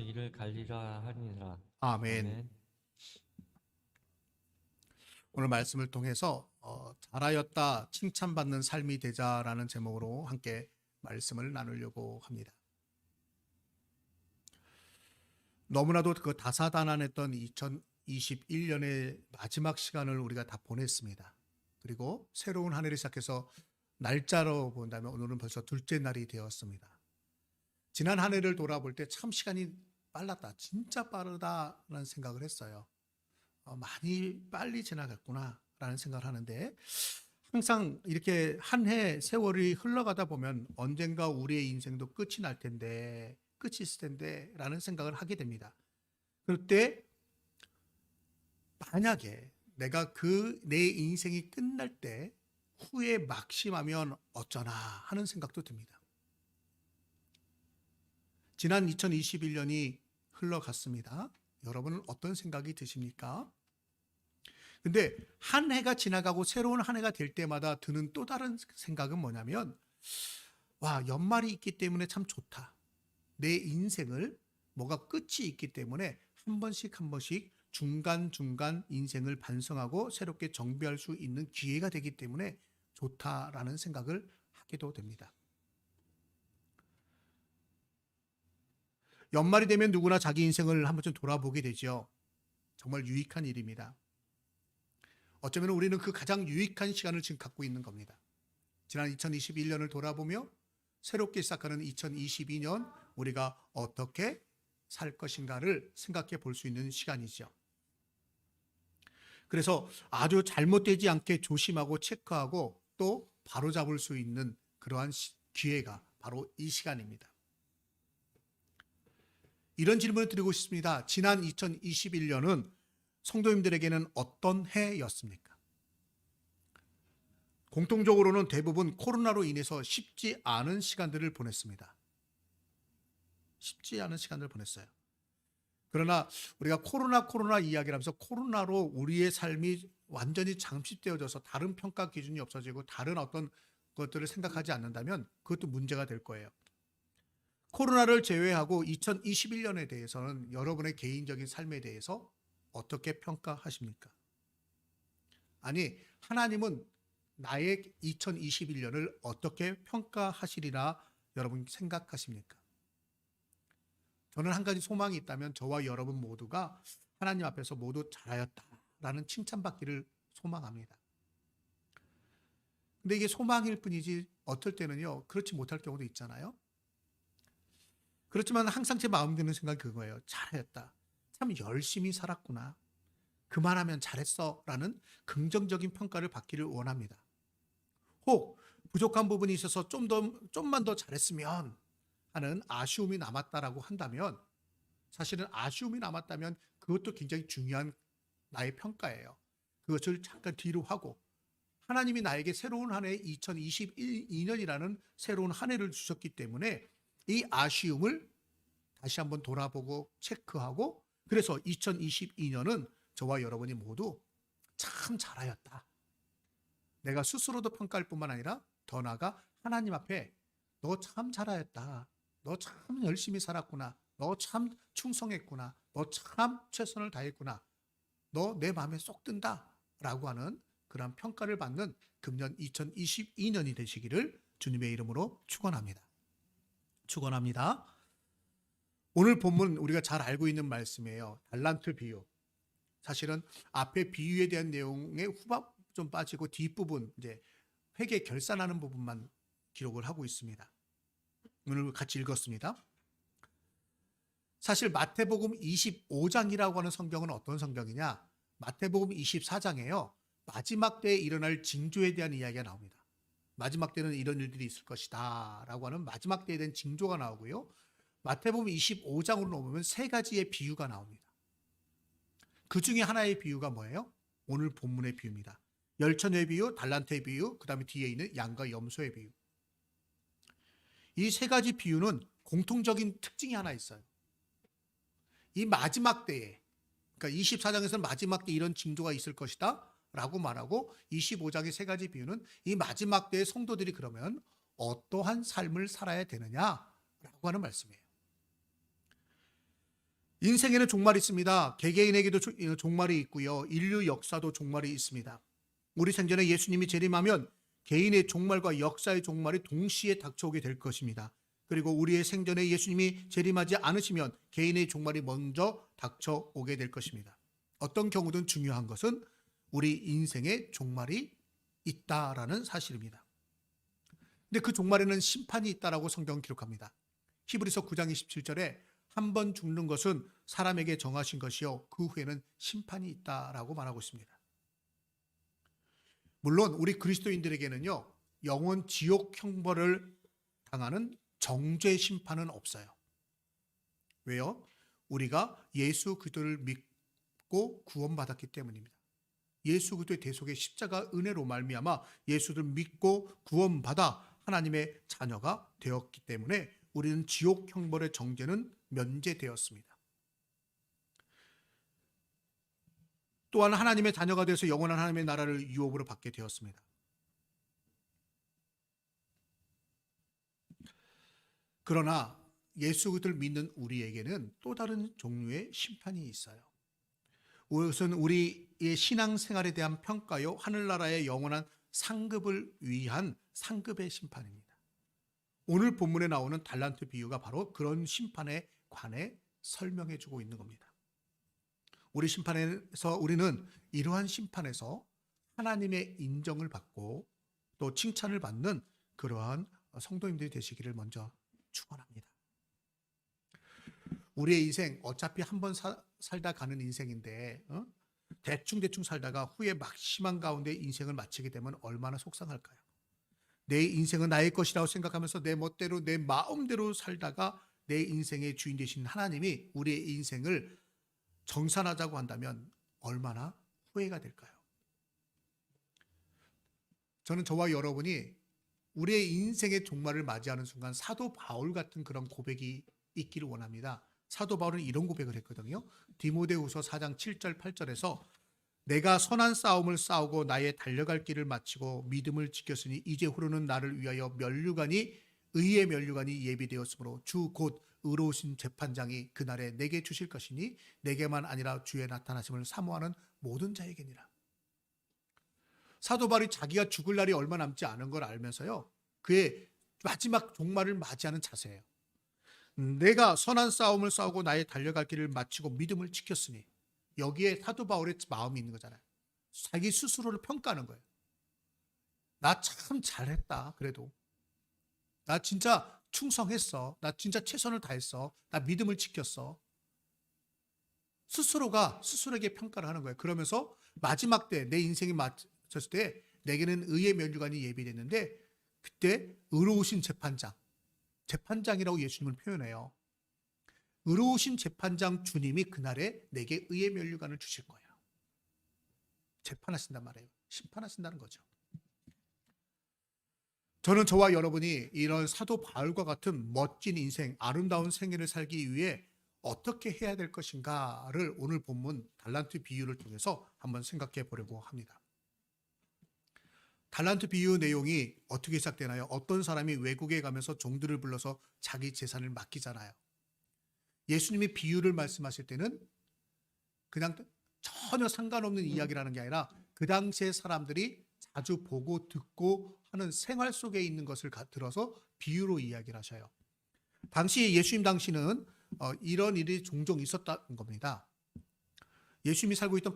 이를 갈리라 하니라. 아멘. 아멘. 오늘 말씀을 통해서 잘하였다 칭찬받는 삶이 되자라는 제목으로 함께 말씀을 나누려고 합니다. 너무나도 그 다사다난했던 2021년의 마지막 시간을 우리가 다 보냈습니다. 그리고 새로운 한 해를 시작해서 날짜로 본다면 오늘은 벌써 둘째 날이 되었습니다. 지난 한 해를 돌아볼 때 참 시간이 빨랐다, 진짜 빠르다라는 생각을 했어요. 많이 빨리 지나갔구나 라는 생각을 하는데, 항상 이렇게 한 해 세월이 흘러가다 보면 언젠가 우리의 인생도 끝이 날 텐데, 끝이 있을 텐데 라는 생각을 하게 됩니다. 그럴 때 만약에 내가 내 인생이 끝날 때 후에 막심하면 어쩌나 하는 생각도 듭니다. 지난 2021년이 흘러갔습니다. 여러분은 어떤 생각이 드십니까? 근데 한 해가 지나가고 새로운 한 해가 될 때마다 드는 또 다른 생각은 뭐냐면, 와, 연말이 있기 때문에 참 좋다. 내 인생을 뭐가 끝이 있기 때문에 한 번씩 한 번씩 중간중간 인생을 반성하고 새롭게 정비할 수 있는 기회가 되기 때문에 좋다라는 생각을 하게도 됩니다. 연말이 되면 누구나 자기 인생을 한 번쯤 돌아보게 되죠. 정말 유익한 일입니다. 어쩌면 우리는 그 가장 유익한 시간을 지금 갖고 있는 겁니다. 지난 2021년을 돌아보며 새롭게 시작하는 2022년 우리가 어떻게 살 것인가를 생각해 볼 수 있는 시간이죠. 그래서 아주 잘못되지 않게 조심하고 체크하고 또 바로잡을 수 있는 그러한 기회가 바로 이 시간입니다. 이런 질문을 드리고 싶습니다. 지난 2021년은 성도님들에게는 어떤 해였습니까? 공통적으로는 대부분 코로나로 인해서 쉽지 않은 시간들을 보냈습니다. 쉽지 않은 시간들을 보냈어요. 그러나 우리가 코로나 이야기를 하면서 코로나로 우리의 삶이 완전히 잠식되어져서 다른 평가 기준이 없어지고 다른 어떤 것들을 생각하지 않는다면 그것도 문제가 될 거예요. 코로나를 제외하고 2021년에 대해서는 여러분의 개인적인 삶에 대해서 어떻게 평가하십니까? 아니, 하나님은 나의 2021년을 어떻게 평가하시리라 여러분 생각하십니까? 저는 한 가지 소망이 있다면 저와 여러분 모두가 하나님 앞에서 모두 잘하였다라는 칭찬받기를 소망합니다. 근데 이게 소망일 뿐이지 어떨 때는요, 그렇지 못할 경우도 있잖아요. 그렇지만 항상 제 마음 드는 생각이 그거예요. 잘했다. 참 열심히 살았구나. 그만하면 잘했어 라는 긍정적인 평가를 받기를 원합니다. 혹 부족한 부분이 있어서 좀만 더 잘했으면 하는 아쉬움이 남았다라고 한다면, 사실은 아쉬움이 남았다면 그것도 굉장히 중요한 나의 평가예요. 그것을 잠깐 뒤로 하고 하나님이 나에게 새로운 한 해 2022년이라는 새로운 한 해를 주셨기 때문에 이 아쉬움을 다시 한번 돌아보고 체크하고, 그래서 2022년은 저와 여러분이 모두 참 잘하였다. 내가 스스로도 평가할 뿐만 아니라 더 나아가 하나님 앞에 너 참 잘하였다. 너 참 열심히 살았구나. 너 참 충성했구나. 너 참 최선을 다했구나. 너 내 마음에 쏙 든다. 라고 하는 그런 평가를 받는 금년 2022년이 되시기를 주님의 이름으로 축원합니다. 오늘 본문 우리가 잘 알고 있는 말씀이에요. 달란트 비유. 사실은 앞에 비유에 대한 내용의 후반 좀 빠지고 뒷부분, 이제 회계 결산하는 부분만 기록을 하고 있습니다. 오늘 같이 읽었습니다. 사실 마태복음 25장이라고 하는 성경은 어떤 성경이냐? 마태복음 24장에요. 마지막 때에 일어날 징조에 대한 이야기가 나옵니다. 마지막 때는 이런 일들이 있을 것이다 라고 하는 마지막 때에 대한 징조가 나오고요. 마태복음 25장으로 넘으면 세 가지의 비유가 나옵니다. 그 중에 하나의 비유가 뭐예요? 오늘 본문의 비유입니다. 열처녀의 비유, 달란트의 비유, 그 다음에 뒤에 있는 양과 염소의 비유. 이 세 가지 비유는 공통적인 특징이 하나 있어요. 이 마지막 때에, 그러니까 24장에서는 마지막 때 이런 징조가 있을 것이다 라고 말하고, 25장의 세 가지 비유는 이 마지막 때의 성도들이 그러면 어떠한 삶을 살아야 되느냐라고 하는 말씀이에요. 인생에는 종말이 있습니다. 개개인에게도 종말이 있고요. 인류 역사도 종말이 있습니다. 우리 생전에 예수님이 재림하면 개인의 종말과 역사의 종말이 동시에 닥쳐오게 될 것입니다. 그리고 우리의 생전에 예수님이 재림하지 않으시면 개인의 종말이 먼저 닥쳐오게 될 것입니다. 어떤 경우든 중요한 것은 우리 인생의 종말이 있다라는 사실입니다. 근데 그 종말에는 심판이 있다라고 성경은 기록합니다. 히브리서 9장 27절에 한 번 죽는 것은 사람에게 정하신 것이요 그 후에는 심판이 있다라고 말하고 있습니다. 물론 우리 그리스도인들에게는요 영원 지옥 형벌을 당하는 정죄 심판은 없어요. 왜요? 우리가 예수 그리스도를 믿고 구원받았기 때문입니다. 예수 그리스도의 대속의 십자가 은혜로 말미암아 예수를 믿고 구원받아 하나님의 자녀가 되었기 때문에 우리는 지옥 형벌의 정죄는 면제되었습니다. 또한 하나님의 자녀가 되어서 영원한 하나님의 나라를 유업으로 받게 되었습니다. 그러나 예수 그리스도를 믿는 우리에게는 또 다른 종류의 심판이 있어요. 우선 우리의 신앙생활에 대한 평가요 하늘나라의 영원한 상급을 위한 상급의 심판입니다. 오늘 본문에 나오는 달란트 비유가 바로 그런 심판에 관해 설명해 주고 있는 겁니다. 우리는 이러한 심판에서 하나님의 인정을 받고 또 칭찬을 받는 그러한 성도님들이 되시기를 먼저 축원합니다. 우리의 인생 어차피 한 번 살다 가는 인생인데 대충 살다가 후에 막심한 가운데 인생을 마치게 되면 얼마나 속상할까요? 내 인생은 나의 것이라고 생각하면서 내 멋대로 내 마음대로 살다가 내 인생의 주인 되신 하나님이 우리의 인생을 정산하자고 한다면 얼마나 후회가 될까요? 저는 저와 여러분이 우리의 인생의 종말을 맞이하는 순간 사도 바울 같은 그런 고백이 있기를 원합니다. 사도 바울은 이런 고백을 했거든요. 디모데후서 4장 7절 8절에서 내가 선한 싸움을 싸우고 나의 달려갈 길을 마치고 믿음을 지켰으니 이제 후로는 나를 위하여 의의 면류관이 예비되었으므로 주 곧 의로우신 재판장이 그날에 내게 주실 것이니 내게만 아니라 주의 나타나심을 사모하는 모든 자에게니라. 사도 바울이 자기가 죽을 날이 얼마 남지 않은 걸 알면서요 그의 마지막 종말을 맞이하는 자세예요. 내가 선한 싸움을 싸우고 나의 달려갈 길을 마치고 믿음을 지켰으니, 여기에 사도 바울의 마음이 있는 거잖아요. 자기 스스로를 평가하는 거예요. 나 참 잘했다. 그래도 나 진짜 충성했어. 나 진짜 최선을 다했어. 나 믿음을 지켰어. 스스로가 스스로에게 평가를 하는 거예요. 그러면서 마지막 때 내 인생이 마쳤을 때 내게는 의의 면류관이 예비됐는데 그때 의로우신 재판장이라고 예수님을 표현해요. 의로우신 재판장 주님이 그날에 내게 의의 면류관을 주실 거예요. 재판하신단 말이에요. 심판하신다는 거죠. 저는 저와 여러분이 이런 사도 바울과 같은 멋진 인생, 아름다운 생애를 살기 위해 어떻게 해야 될 것인가를 오늘 본문 달란트 비유를 통해서 한번 생각해 보려고 합니다. 달란트 비유 내용이 어떻게 시작되나요? 어떤 사람이 외국에 가면서 종들을 불러서 자기 재산을 맡기잖아요. 예수님이 비유를 말씀하실 때는 그냥 전혀 상관없는 이야기라는 게 아니라 그 당시에 사람들이 자주 보고 듣고 하는 생활 속에 있는 것을 들어서 비유로 이야기를 하셔요. 당시 예수님 당시는 이런 일이 종종 있었다는 겁니다. 예수님이 살고 있던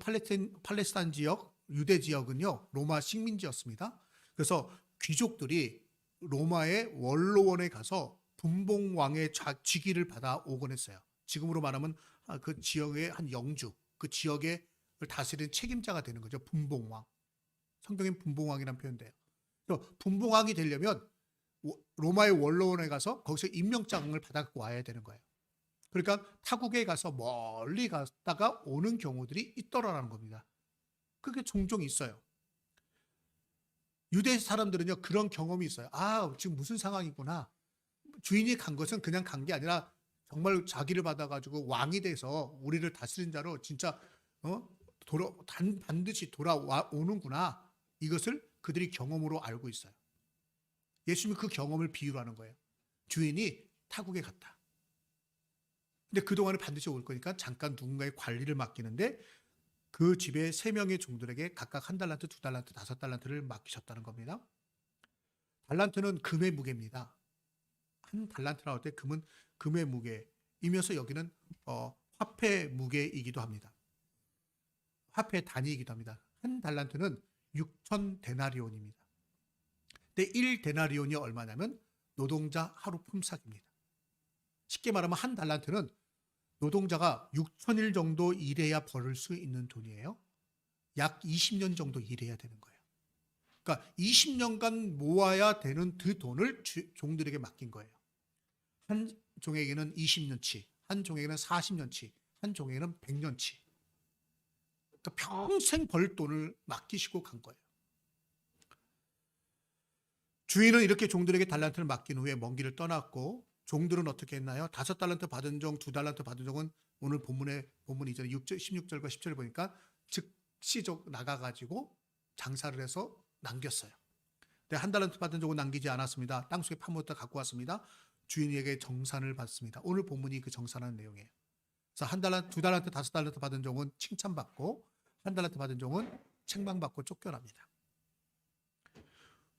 팔레스타인 지역, 유대 지역은요 로마 식민지였습니다. 그래서 귀족들이 로마의 원로원에 가서 분봉왕의 직위를 받아 오곤 했어요. 지금으로 말하면 그 지역의 한 영주, 그 지역을 다스리는 책임자가 되는 거죠. 분봉왕. 성경엔 분봉왕이라는 표현돼요. 그래서 분봉왕이 되려면 로마의 원로원에 가서 거기서 임명장을 받아갖고 와야 되는 거예요. 그러니까 타국에 가서 멀리 갔다가 오는 경우들이 있더라는 겁니다. 그게 종종 있어요. 유대 사람들은요 그런 경험이 있어요. 아, 지금 무슨 상황이구나. 주인이 간 것은 그냥 간 게 아니라 정말 자기를 받아가지고 왕이 돼서 우리를 다스린 자로 진짜 반드시 돌아오는구나. 이것을 그들이 경험으로 알고 있어요. 예수님이 그 경험을 비유로 하는 거예요. 주인이 타국에 갔다. 근데 그동안에 반드시 올 거니까 잠깐 누군가의 관리를 맡기는데 그 집에 3명의 종들에게 각각 1달란트, 2달란트, 5달란트를 맡기셨다는 겁니다. 달란트는 금의 무게입니다. 1달란트라고 할 때 금은 금의 무게이면서 여기는 화폐 무게이기도 합니다. 화폐 단위이기도 합니다. 1달란트는 6천 데나리온입니다. 근데 1데나리온이 얼마냐면 노동자 하루 품삯입니다. 쉽게 말하면 1달란트는 노동자가 6천일 정도 일해야 벌을 수 있는 돈이에요. 약 20년 정도 일해야 되는 거예요. 그러니까 20년간 모아야 되는 그 돈을 종들에게 맡긴 거예요. 한 종에게는 20년치, 한 종에게는 40년치, 한 종에게는 100년치. 그러니까 평생 벌 돈을 맡기시고 간 거예요. 주인은 이렇게 종들에게 달란트를 맡긴 후에 먼 길을 떠났고 종들은 어떻게 했나요? 5달란트 받은 종, 2달란트 받은 종은 오늘 본문 이전에 16절과 10절을 보니까 즉시 나가가지고 장사를 해서 남겼어요. 근데 1달란트 받은 종은 남기지 않았습니다. 땅속에 파묻었다 갖고 왔습니다. 주인에게 정산을 받습니다. 오늘 본문이 그 정산하는 내용이에요. 그래서 1달란트, 2달란트, 5달란트 받은 종은 칭찬받고 1달란트 받은 종은 책망받고 쫓겨납니다.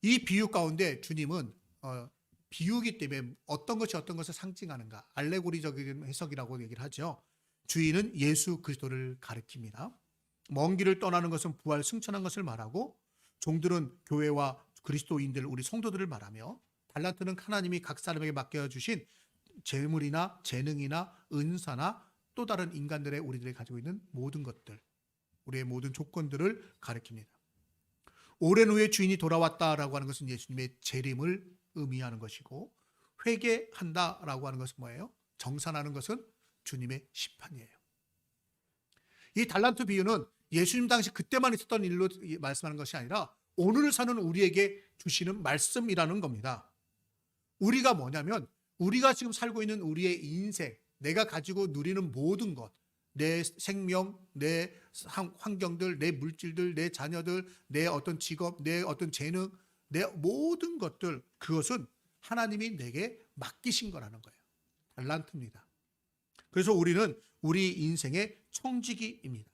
이 비유 가운데 주님은 비유기 때문에 어떤 것이 어떤 것을 상징하는가 알레고리적인 해석이라고 얘기를 하죠. 주인은 예수 그리스도를 가리킵니다. 먼 길을 떠나는 것은 부활 승천한 것을 말하고 종들은 교회와 그리스도인들 우리 성도들을 말하며 달란트는 하나님이 각 사람에게 맡겨주신 재물이나 재능이나 은사나 또 다른 인간들의 우리들이 가지고 있는 모든 것들 우리의 모든 조건들을 가리킵니다. 오랜 후에 주인이 돌아왔다라고 하는 것은 예수님의 재림을 의미하는 것이고 회개한다라고 하는 것은 뭐예요? 정산하는 것은 주님의 심판이에요. 이 달란트 비유는 예수님 당시 그때만 있었던 일로 말씀하는 것이 아니라 오늘 사는 우리에게 주시는 말씀이라는 겁니다. 우리가 뭐냐면 우리가 지금 살고 있는 우리의 인생, 내가 가지고 누리는 모든 것, 내 생명, 내 환경들, 내 물질들, 내 자녀들, 내 어떤 직업, 내 어떤 재능, 내 모든 것들 그것은 하나님이 내게 맡기신 거라는 거예요. 달란트입니다. 그래서 우리는 우리 인생의 청지기입니다.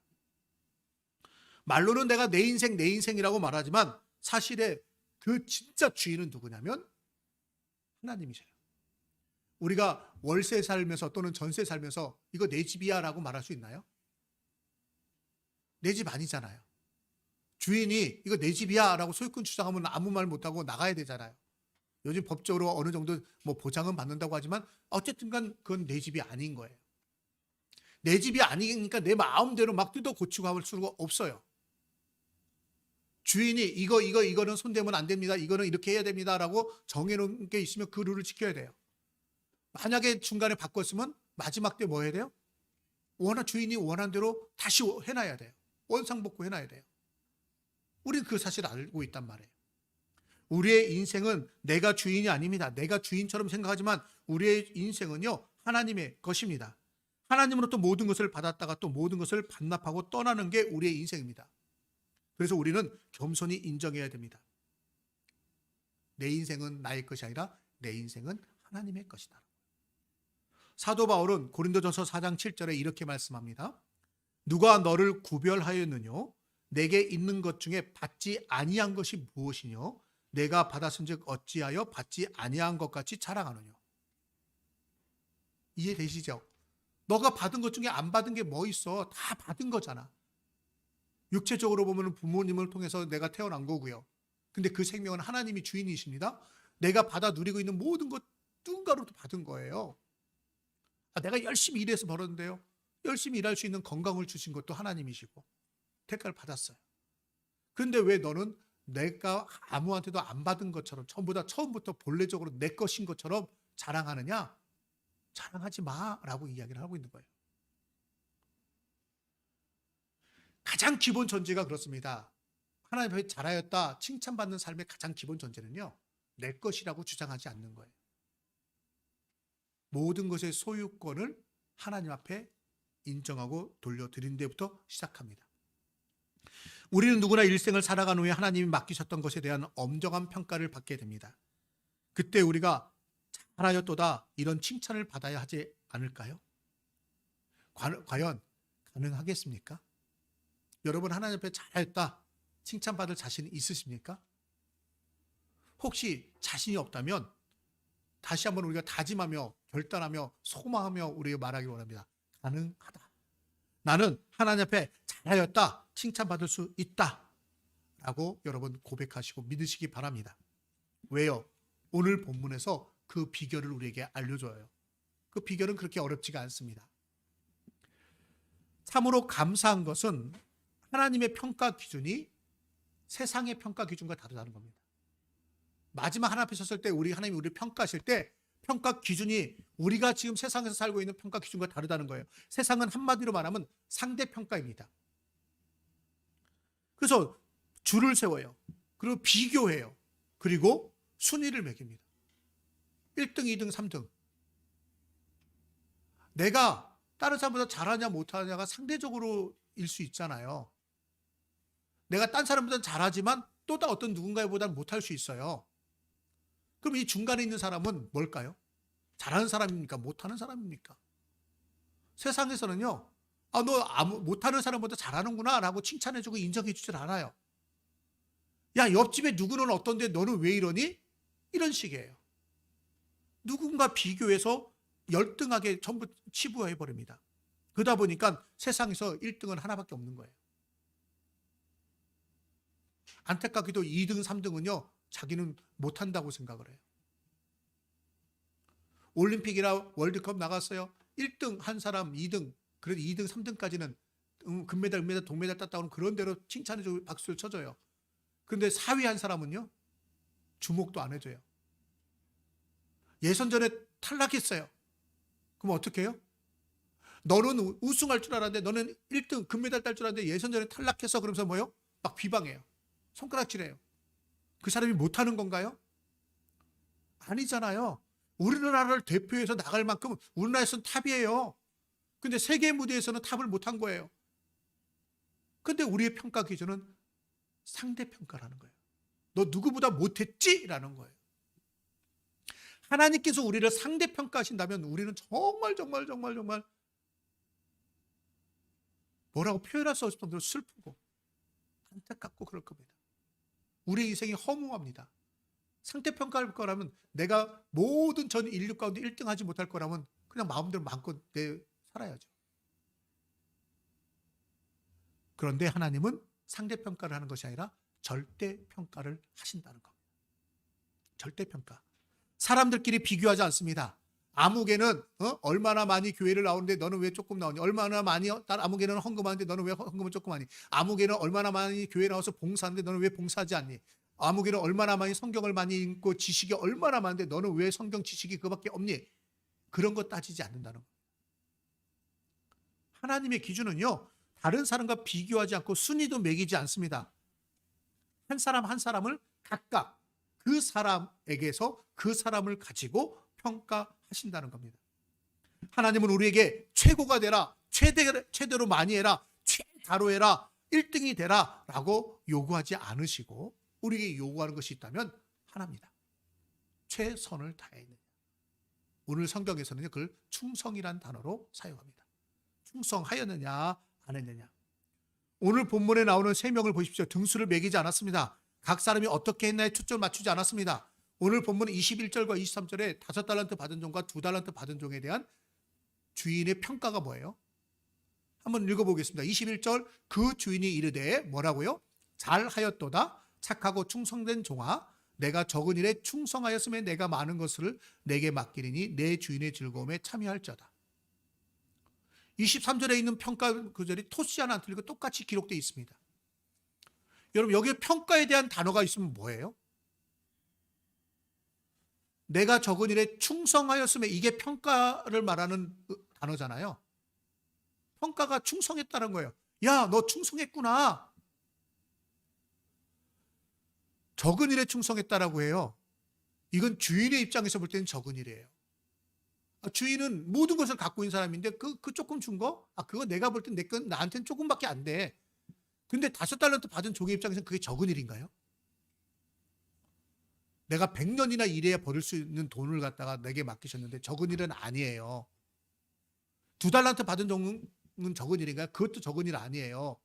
말로는 내가 내 인생이라고 말하지만 사실에 그 진짜 주인은 누구냐면 하나님이세요. 우리가 월세 살면서 또는 전세 살면서 이거 내 집이야 라고 말할 수 있나요? 내 집 아니잖아요. 주인이 이거 내 집이야 라고 소유권 주장하면 아무 말 못하고 나가야 되잖아요. 요즘 법적으로 어느 정도 보장은 받는다고 하지만 어쨌든 간 그건 내 집이 아닌 거예요. 내 집이 아니니까 내 마음대로 막 뜯어 고치고 할 수가 없어요. 주인이 이거는 손대면 안 됩니다. 이거는 이렇게 해야 됩니다. 라고 정해놓은 게 있으면 그 룰을 지켜야 돼요. 만약에 중간에 바꿨으면 마지막 때 뭐 해야 돼요? 주인이 원한 대로 다시 해놔야 돼요. 원상복구 해놔야 돼요. 우리는 그 사실을 알고 있단 말이에요. 우리의 인생은 내가 주인이 아닙니다. 내가 주인처럼 생각하지만 우리의 인생은요 하나님의 것입니다. 하나님으로부터 모든 것을 받았다가 또 모든 것을 반납하고 떠나는 게 우리의 인생입니다. 그래서 우리는 겸손히 인정해야 됩니다. 내 인생은 나의 것이 아니라 내 인생은 하나님의 것이다. 사도 바울은 고린도전서 4장 7절에 이렇게 말씀합니다. 누가 너를 구별하였느뇨? 내게 있는 것 중에 받지 아니한 것이 무엇이뇨? 내가 받았은즉 어찌하여 받지 아니한 것 같이 자랑하느뇨? 이해되시죠? 너가 받은 것 중에 안 받은 게 뭐 있어? 다 받은 거잖아. 육체적으로 보면 부모님을 통해서 내가 태어난 거고요. 근데 그 생명은 하나님이 주인이십니다. 내가 받아 누리고 있는 모든 것 누군가로부터 받은 거예요. 내가 열심히 일해서 벌었는데요. 열심히 일할 수 있는 건강을 주신 것도 하나님이시고 대가를 받았어요. 그런데 왜 너는 내가 아무한테도 안 받은 것처럼 처음부터 본래적으로 내 것인 것처럼 자랑하느냐? 자랑하지 마라고 이야기를 하고 있는 거예요. 가장 기본 전제가 그렇습니다. 하나님 앞에 잘하였다 칭찬받는 삶의 가장 기본 전제는요. 내 것이라고 주장하지 않는 거예요. 모든 것의 소유권을 하나님 앞에 인정하고 돌려드린 데부터 시작합니다. 우리는 누구나 일생을 살아간 후에 하나님이 맡기셨던 것에 대한 엄정한 평가를 받게 됩니다. 그때 우리가 잘하였도다 이런 칭찬을 받아야 하지 않을까요? 과연 가능하겠습니까? 여러분 하나님 앞에 잘했다 칭찬받을 자신이 있으십니까? 혹시 자신이 없다면 다시 한번 우리가 다짐하며 결단하며 소망하며 우리가 말하기 원합니다. 가능하다. 나는 하나님 앞에 잘하였다 칭찬받을 수 있다 라고 여러분 고백하시고 믿으시기 바랍니다. 왜요? 오늘 본문에서 그 비결을 우리에게 알려줘요. 그 비결은 그렇게 어렵지가 않습니다. 참으로 감사한 것은 하나님의 평가 기준이 세상의 평가 기준과 다르다는 겁니다. 마지막 하나님 앞에 섰을 때 하나님이 우리를 평가하실 때 평가 기준이 우리가 지금 세상에서 살고 있는 평가 기준과 다르다는 거예요. 세상은 한마디로 말하면 상대평가입니다. 그래서 줄을 세워요. 그리고 비교해요. 그리고 순위를 매깁니다. 1등, 2등, 3등. 내가 다른 사람보다 잘하냐 못하냐가 상대적으로 일 수 있잖아요. 내가 딴 사람보다 잘하지만 또 어떤 누군가보다는 못할 수 있어요. 그럼 이 중간에 있는 사람은 뭘까요? 잘하는 사람입니까? 못하는 사람입니까? 세상에서는요, 너 못하는 사람보다 잘하는구나 라고 칭찬해주고 인정해주질 않아요. 야, 옆집에 누구는 어떤데 너는 왜 이러니? 이런 식이에요. 누군가 비교해서 열등하게 전부 치부해버립니다. 그러다 보니까 세상에서 1등은 하나밖에 없는 거예요. 안타깝게도 2등, 3등은요, 자기는 못한다고 생각을 해요. 올림픽이나 월드컵 나갔어요. 1등 한 사람, 2등, 그래도 2등, 3등까지는 금메달, 은메달, 동메달 땄다 그러면 그런 대로 칭찬해주고 박수를 쳐줘요. 그런데 4위 한 사람은요, 주목도 안 해줘요. 예선전에 탈락했어요. 그럼 어떻게 해요? 너는 우승할 줄 알았는데, 너는 1등 금메달 딸 줄 알았는데 예선전에 탈락해서 그러면서 뭐요? 막 비방해요. 손가락질해요. 그 사람이 못하는 건가요? 아니잖아요. 우리나라를 대표해서 나갈 만큼 우리나라에서는 탑이에요. 근데 세계 무대에서는 탑을 못한 거예요. 근데 우리의 평가 기준은 상대평가라는 거예요. 너 누구보다 못했지? 라는 거예요. 하나님께서 우리를 상대평가하신다면 우리는 정말 뭐라고 표현할 수 없을 정도로 슬프고 안타깝고 그럴 겁니다. 우리의 인생이 허무합니다. 상대평가할 거라면 내가 모든 전 인류 가운데 1등 하지 못할 거라면 그냥 마음대로 마음껏 살아야죠. 그런데 하나님은 상대평가를 하는 것이 아니라 절대평가를 하신다는 겁니다. 절대평가. 사람들끼리 비교하지 않습니다. 아무개는 얼마나 많이 교회를 나오는데 너는 왜 조금 나오니? 얼마나 많이 아무개는 헌금하는데 너는 왜 헌금을 조금 하니? 아무개는 얼마나 많이 교회 나와서 봉사하는데 너는 왜 봉사하지 않니? 아무개는 얼마나 많이 성경을 많이 읽고 지식이 얼마나 많은데 너는 왜 성경 지식이 그밖에 없니? 그런 거 따지지 않는다는 거예요. 하나님의 기준은요, 다른 사람과 비교하지 않고 순위도 매기지 않습니다. 한 사람 한 사람을 각각 그 사람에게서 그 사람을 가지고 평가하신다는 겁니다. 하나님은 우리에게 최고가 되라, 최대로 많이 해라, 최다로 해라, 1등이 되라 라고 요구하지 않으시고 우리에게 요구하는 것이 있다면 하나입니다. 최선을 다했느냐. 오늘 성경에서는 그걸 충성이란 단어로 사용합니다. 충성하였느냐 안 했느냐. 오늘 본문에 나오는 3명을 보십시오. 등수를 매기지 않았습니다. 각 사람이 어떻게 했나에 초점을 맞추지 않았습니다. 오늘 본문 21절과 23절에 5달란트 받은 종과 2달란트 받은 종에 대한 주인의 평가가 뭐예요? 한번 읽어보겠습니다. 21절, 그 주인이 이르되 뭐라고요? 잘하였도다 착하고 충성된 종아, 내가 적은 일에 충성하였음에 내가 많은 것을 내게 맡기리니 내 주인의 즐거움에 참여할지어다. 23절에 있는 평가 구절이 토시 하나 안 틀리고 똑같이 기록되어 있습니다. 여러분, 여기에 평가에 대한 단어가 있으면 뭐예요? 내가 적은 일에 충성하였음에, 이게 평가를 말하는 단어잖아요. 평가가 충성했다는 거예요. 야, 너 충성했구나. 적은 일에 충성했다라고 해요. 이건 주인의 입장에서 볼 때는 적은 일이에요. 주인은 모든 것을 갖고 있는 사람인데 그 조금 준 거? 그거 내가 볼 땐 나한테는 조금밖에 안 돼. 근데 5달란트 받은 종의 입장에서는 그게 적은 일인가요? 내가 100년이나 일해야 벌을 수 있는 돈을 갖다가 내게 맡기셨는데 적은 일은 아니에요. 2달란트 받은 종은 적은 일인가요? 그것도 적은 일 아니에요.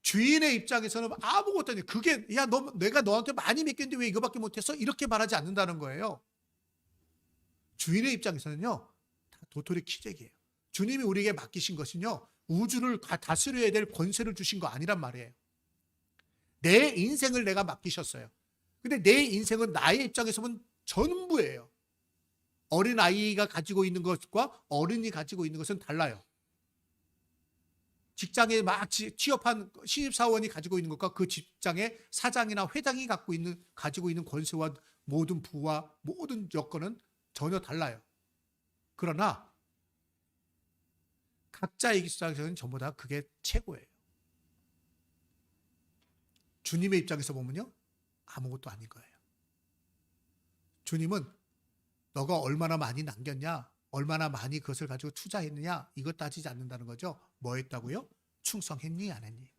주인의 입장에서는 아무것도 아니에요. 그게 내가 너한테 많이 맡겼는데 왜 이거밖에 못했어? 이렇게 말하지 않는다는 거예요. 주인의 입장에서는요, 다 도토리 키재기예요. 주님이 우리에게 맡기신 것은요, 우주를 다스려야 될 권세를 주신 거 아니란 말이에요. 내 인생을 내가 맡기셨어요. 근데 내 인생은 나의 입장에서 보면 전부예요. 어린아이가 가지고 있는 것과 어른이 가지고 있는 것은 달라요. 직장에 막 취업한 신입사원이 가지고 있는 것과 그 직장의 사장이나 회장이 가지고 있는 권세와 모든 부와 모든 여건은 전혀 달라요. 그러나 각자의 입장에서는 전부 다 그게 최고예요. 주님의 입장에서 보면요, 아무것도 아닌 거예요. 주님은 너가 얼마나 많이 남겼냐, 얼마나 많이 그것을 가지고 투자했느냐, 이것 따지지 않는다는 거죠. 뭐 했다고요? 충성했니 안 했니?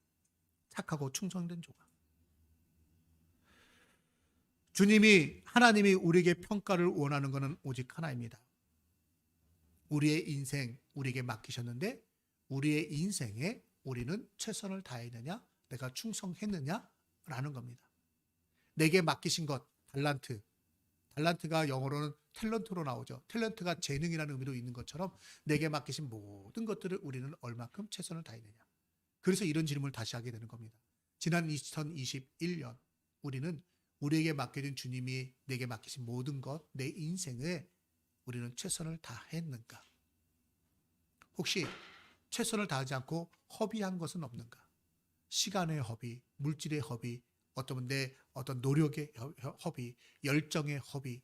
착하고 충성된 종아. 하나님이 우리에게 평가를 원하는 것은 오직 하나입니다. 우리의 인생 우리에게 맡기셨는데 우리의 인생에 우리는 최선을 다했느냐, 내가 충성했느냐라는 겁니다. 내게 맡기신 것, 달란트가 영어로는 탤런트로 나오죠. 탤런트가 재능이라는 의미로 있는 것처럼 내게 맡기신 모든 것들을 우리는 얼마큼 최선을 다했느냐. 그래서 이런 질문을 다시 하게 되는 겁니다. 지난 2021년 우리는 우리에게 맡겨진 주님이 내게 맡기신 모든 것, 내 인생에 우리는 최선을 다했는가? 혹시 최선을 다하지 않고 허비한 것은 없는가? 시간의 허비, 물질의 허비, 어떤 노력의 허비, 열정의 허비,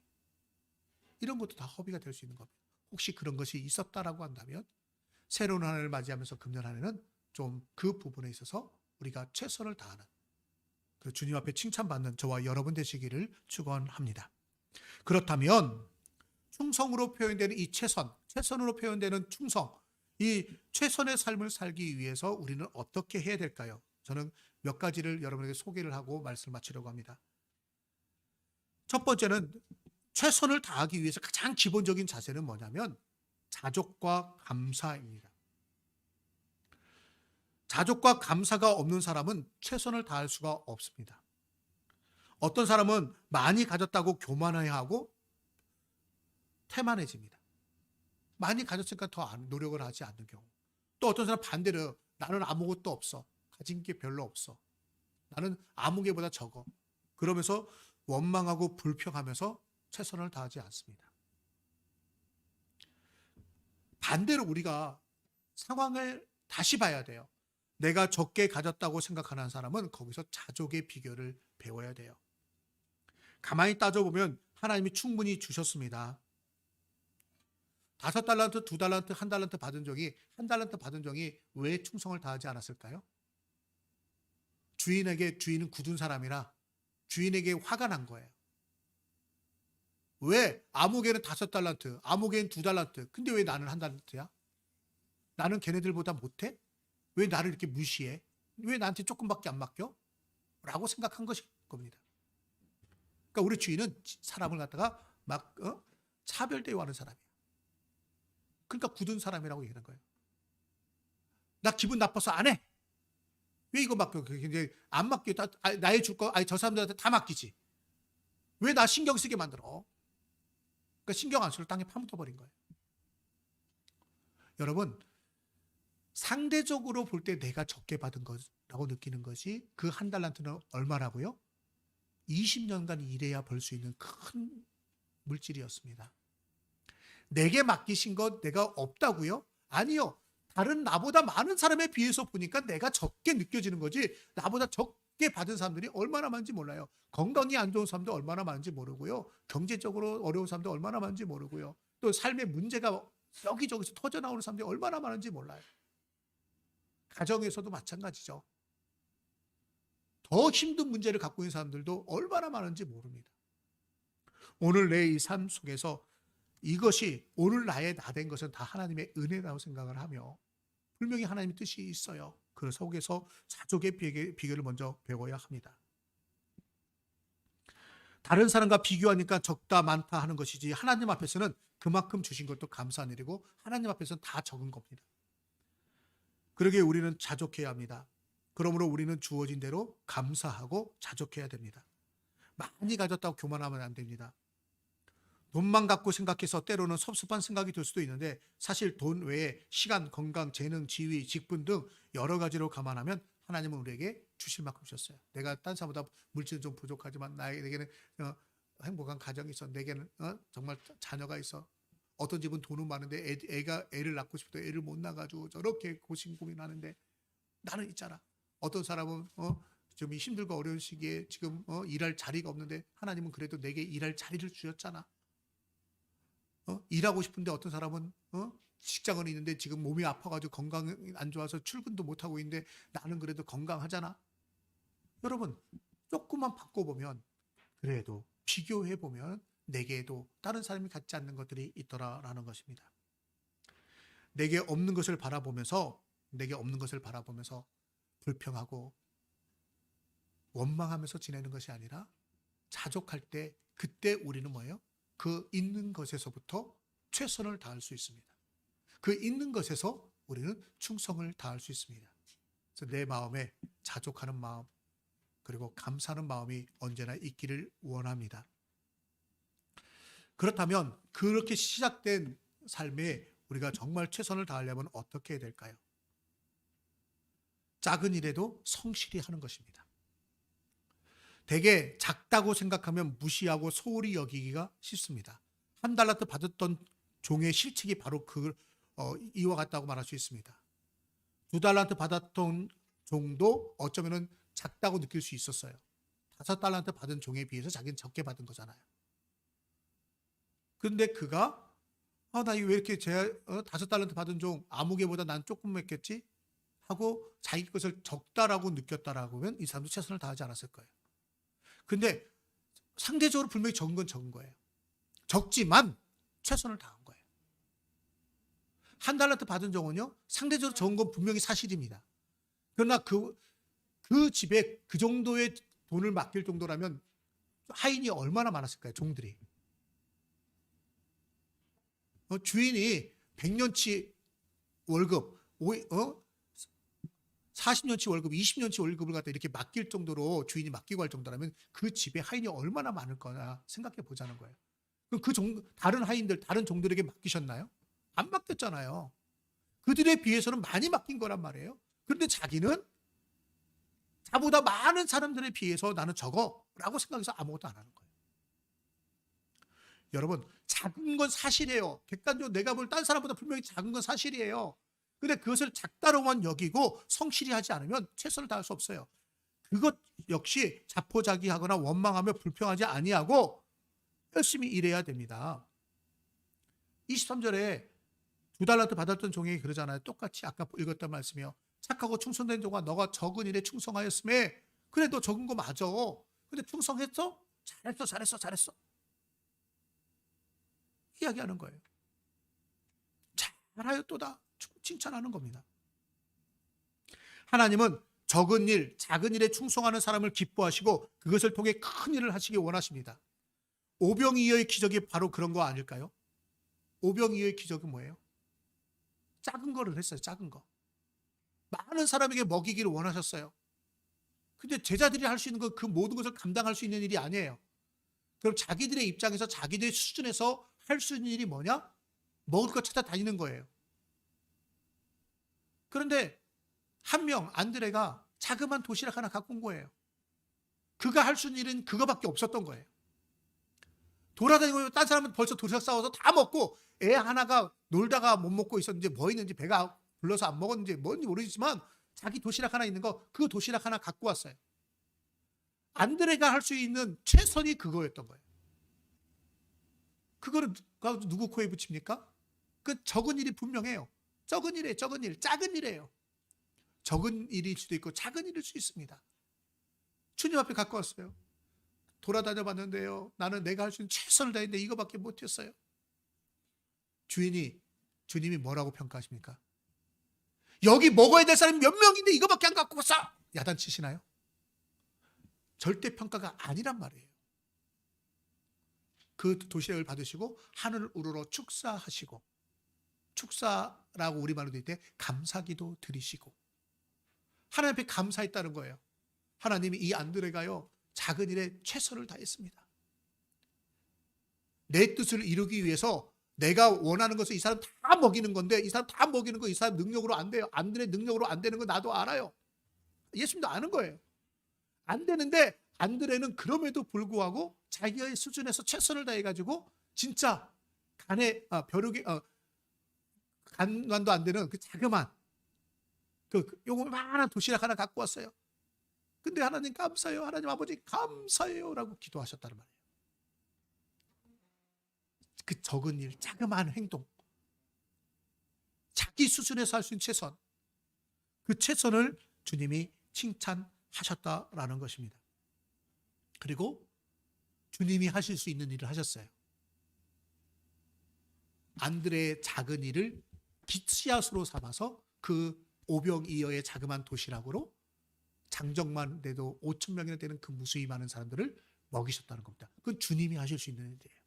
이런 것도 다 허비가 될 수 있는 겁니다. 혹시 그런 것이 있었다라고 한다면 새로운 한 해를 맞이하면서 금년 한 해는 좀 그 부분에 있어서 우리가 최선을 다하는, 그 주님 앞에 칭찬받는 저와 여러분 되시기를 축원합니다. 그렇다면 충성으로 표현되는 이 최선으로 표현되는 충성, 이 최선의 삶을 살기 위해서 우리는 어떻게 해야 될까요? 저는 몇 가지를 여러분에게 소개를 하고 말씀을 마치려고 합니다. 첫 번째는 최선을 다하기 위해서 가장 기본적인 자세는 뭐냐면 자족과 감사입니다. 자족과 감사가 없는 사람은 최선을 다할 수가 없습니다. 어떤 사람은 많이 가졌다고 교만해하고 태만해집니다. 많이 가졌으니까 더 노력을 하지 않는 경우. 또 어떤 사람 반대로 나는 아무것도 없어. 가진 게 별로 없어. 나는 아무 개보다 적어. 그러면서 원망하고 불평하면서 최선을 다하지 않습니다. 반대로 우리가 상황을 다시 봐야 돼요. 내가 적게 가졌다고 생각하는 사람은 거기서 자족의 비결을 배워야 돼요. 가만히 따져보면 하나님이 충분히 주셨습니다. 5달란트, 2달란트, 1달란트 받은 종이 왜 충성을 다하지 않았을까요? 주인은 굳은 사람이라 주인에게 화가 난 거예요. 왜? 아무개는 5달란트, 아무개는 2달란트. 근데 왜 나는 1달란트야? 나는 걔네들보다 못해? 왜 나를 이렇게 무시해? 왜 나한테 조금밖에 안 맡겨? 라고 생각한 것일 겁니다. 그러니까 우리 주인은 사람을 갖다가 막 차별 대우하는 사람이에요. 그러니까 굳은 사람이라고 얘기하는 거예요. 나 기분 나빠서 안 해. 왜 이거 맡겨? 이제 안 맡겨. 나의 줄 거, 저 사람들한테 다 맡기지. 왜 나 신경 쓰게 만들어? 그러니까 신경 안 쓰고 땅에 파묻어 버린 거예요. 여러분, 상대적으로 볼 때 내가 적게 받은 것라고 느끼는 것이 그 1달란트는 얼마라고요? 20년간 일해야 벌 수 있는 큰 물질이었습니다. 내게 맡기신 것 내가 없다고요? 아니요. 다른 나보다 많은 사람에 비해서 보니까 내가 적게 느껴지는 거지, 나보다 적게 받은 사람들이 얼마나 많은지 몰라요. 건강이 안 좋은 사람도 얼마나 많은지 모르고요. 경제적으로 어려운 사람도 얼마나 많은지 모르고요. 또 삶의 문제가 여기저기서 터져나오는 사람들이 얼마나 많은지 몰라요. 가정에서도 마찬가지죠. 더 힘든 문제를 갖고 있는 사람들도 얼마나 많은지 모릅니다. 오늘 내 이 삶 속에서 이것이 오늘 나의 나 된 것은 다 하나님의 은혜라고 생각을 하며 분명히 하나님의 뜻이 있어요. 그 속에서 자족의 비결을 먼저 배워야 합니다. 다른 사람과 비교하니까 적다 많다 하는 것이지 하나님 앞에서는 그만큼 주신 것도 감사한 일이고 하나님 앞에서는 다 적은 겁니다. 그러기에 우리는 자족해야 합니다. 그러므로 우리는 주어진 대로 감사하고 자족해야 됩니다. 많이 가졌다고 교만하면 안 됩니다. 돈만 갖고 생각해서 때로는 섭섭한 생각이 들 수도 있는데 사실 돈 외에 시간, 건강, 재능, 지위, 직분 등 여러 가지로 감안하면 하나님은 우리에게 주실 만큼 주셨어요. 내가 딴 사람보다 물질은 좀 부족하지만 내게는 행복한 가정이 있어. 내게는 정말 자녀가 있어. 어떤 집은 돈은 많은데 애를 낳고 싶어도 애를 못 낳아가지고 저렇게 고민하는데 나는 있잖아. 어떤 사람은 좀 힘들고 어려운 시기에 지금 일할 자리가 없는데 하나님은 그래도 내게 일할 자리를 주셨잖아. 일하고 싶은데 어떤 사람은 직장은 있는데 지금 몸이 아파가지고 건강이 안 좋아서 출근도 못하고 있는데 나는 그래도 건강하잖아. 여러분 조금만 바꿔보면 그래도 비교해보면 내게도 다른 사람이 갖지 않는 것들이 있더라라는 것입니다. 내게 없는 것을 바라보면서 불평하고 원망하면서 지내는 것이 아니라 자족할 때 그때 우리는 뭐예요? 그 있는 것에서부터 최선을 다할 수 있습니다. 그 있는 것에서 우리는 충성을 다할 수 있습니다. 그래서 내 마음에 자족하는 마음 그리고 감사하는 마음이 언제나 있기를 원합니다. 그렇다면 그렇게 시작된 삶에 우리가 정말 최선을 다하려면 어떻게 해야 될까요? 작은 일에도 성실히 하는 것입니다. 대개 작다고 생각하면 무시하고 소홀히 여기기가 쉽습니다. 한 달란트 받았던 종의 실책이 바로 이와 같다고 말할 수 있습니다. 2달란트 받았던 종도 어쩌면 작다고 느낄 수 있었어요. 5달란트 받은 종에 비해서 자기는 적게 받은 거잖아요. 그런데 그가 나 이거 왜 이렇게 5달란트 받은 종 아무개보다 난 조금 했겠지? 하고 자기 것을 적다라고 느꼈다라고 하면 이 사람도 최선을 다하지 않았을 거예요. 근데 상대적으로 분명히 적은 건 적은 거예요. 적지만 최선을 다한 거예요. 1달란트 받은 종은요, 상대적으로 적은 건 분명히 사실입니다. 그러나 그 집에 그 정도의 돈을 맡길 정도라면 하인이 얼마나 많았을까요? 종들이. 주인이 100년치 월급, 40년치 월급, 20년치 월급을 갖다 이렇게 맡길 정도로 주인이 맡기고 할 정도라면 그 집에 하인이 얼마나 많을 거나 생각해 보자는 거예요. 그럼 다른 하인들, 다른 종들에게 맡기셨나요? 안 맡겼잖아요. 그들에 비해서는 많이 맡긴 거란 말이에요. 그런데 자기는 나보다 많은 사람들에 비해서 나는 적어라고 생각해서 아무것도 안 하는 거예요. 여러분, 작은 건 사실이에요. 객관적으로 내가 볼 딴 사람보다 분명히 작은 건 사실이에요. 근데 그것을 작다로만 여기고 성실히 하지 않으면 최선을 다할 수 없어요. 그것 역시 자포자기하거나 원망하며 불평하지 아니하고 열심히 일해야 됩니다. 23절에 2달란트 받았던 종에게 그러잖아요. 똑같이 아까 읽었던 말씀이요. 착하고 충성된 종아, 너가 적은 일에 충성하였음에 그래 너 적은 거 맞아. 근데 충성했어? 잘했어. 이야기하는 거예요. 잘하였도다. 칭찬하는 겁니다. 하나님은 적은 일, 작은 일에 충성하는 사람을 기뻐하시고 그것을 통해 큰 일을 하시기 원하십니다. 오병이어의 기적이 바로 그런 거 아닐까요? 오병이어의 기적은 뭐예요? 작은 거를 했어요. 작은 거. 많은 사람에게 먹이기를 원하셨어요. 근데 제자들이 할 수 있는 그 모든 것을 감당할 수 있는 일이 아니에요. 그럼 자기들의 입장에서 자기들의 수준에서 할 수 있는 일이 뭐냐? 먹을 거 찾아다니는 거예요. 그런데 한 명 안드레가 자그마한 도시락 하나 갖고 온 거예요. 그가 할 수 있는 일은 그거밖에 없었던 거예요. 돌아다니고 딴 사람은 벌써 도시락 싸워서 다 먹고 애 하나가 놀다가 못 먹고 있었는지 뭐 있는지 배가 불러서 안 먹었는지 뭔지 모르겠지만 자기 도시락 하나 있는 거 그 도시락 하나 갖고 왔어요. 안드레가 할 수 있는 최선이 그거였던 거예요. 그거를 누구 코에 붙입니까? 그 적은 일이 분명해요. 적은 일이에요. 작은 일이에요. 적은 일일 수도 있고 작은 일일 수 있습니다. 주님 앞에 갖고 왔어요. 돌아다녀 봤는데요. 나는 내가 할 수 있는 최선을 다했는데 이거밖에 못했어요. 주님이 뭐라고 평가하십니까? 여기 먹어야 될 사람이 몇 명인데 이거밖에 안 갖고 왔어. 야단치시나요? 절대 평가가 아니란 말이에요. 그 도시락을 받으시고 하늘을 우러러 축사하시고, 축사라고 우리말로 될 때 감사기도 드리시고 하나님 앞에 감사했다는 거예요. 하나님이 이 안드레가요 작은 일에 최선을 다했습니다. 내 뜻을 이루기 위해서 내가 원하는 것을 이 사람 다 먹이는 건데, 이 사람 다 먹이는 거 이 사람 능력으로 안 돼요. 안드레 능력으로 안 되는 거 나도 알아요. 예수님도 아는 거예요. 안 되는데 안드레는 그럼에도 불구하고 자기의 수준에서 최선을 다해가지고 진짜 벼룩이 간만도 안 되는 그 자그만 요만한 도시락 하나 갖고 왔어요. 근데 하나님 감사해요, 하나님 아버지 감사해요 라고 기도하셨다는 말이에요. 그 적은 일, 자그마한 행동, 자기 수준에서 할 수 있는 최선, 그 최선을 주님이 칭찬하셨다라는 것입니다. 그리고 주님이 하실 수 있는 일을 하셨어요. 안드레의 작은 일을 기씨앗으로 삼아서 그 오병이어의 자그마한 도시락으로 장정만 돼도 5천 명이나 되는 그 무수히 많은 사람들을 먹이셨다는 겁니다. 그건 주님이 하실 수 있는 일이에요.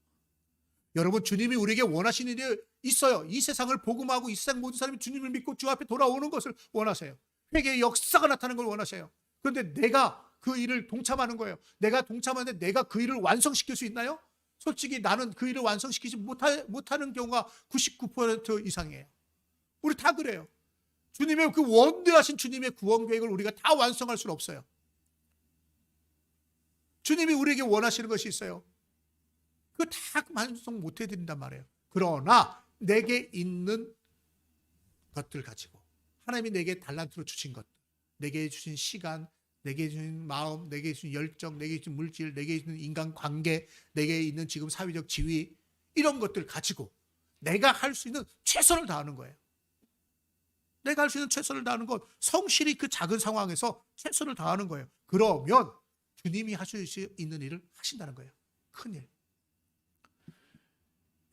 여러분, 주님이 우리에게 원하시는 일이 있어요. 이 세상을 복음하고 이 세상 모든 사람이 주님을 믿고 주 앞에 돌아오는 것을 원하세요. 회개의 역사가 나타나는 걸 원하세요. 그런데 내가 그 일을 동참하는 거예요. 내가 동참하는데 내가 그 일을 완성시킬 수 있나요? 솔직히 나는 그 일을 완성시키지 못하는 경우가 99% 이상이에요. 우리 다 그래요. 주님의 그 원대하신 주님의 구원 계획을 우리가 다 완성할 수는 없어요. 주님이 우리에게 원하시는 것이 있어요. 그거 다 완성 못 해드린단 말이에요. 그러나 내게 있는 것들 가지고, 하나님이 내게 달란트로 주신 것, 내게 주신 시간, 내게 주신 마음, 내게 주신 열정, 내게 주신 물질, 내게 주신 인간관계, 내게 있는 지금 사회적 지위, 이런 것들 가지고 내가 할 수 있는 최선을 다하는 거예요. 내가 할 수 있는 최선을 다하는 것, 성실히 그 작은 상황에서 최선을 다하는 거예요. 그러면 주님이 하실 수 있는 일을 하신다는 거예요. 큰 일.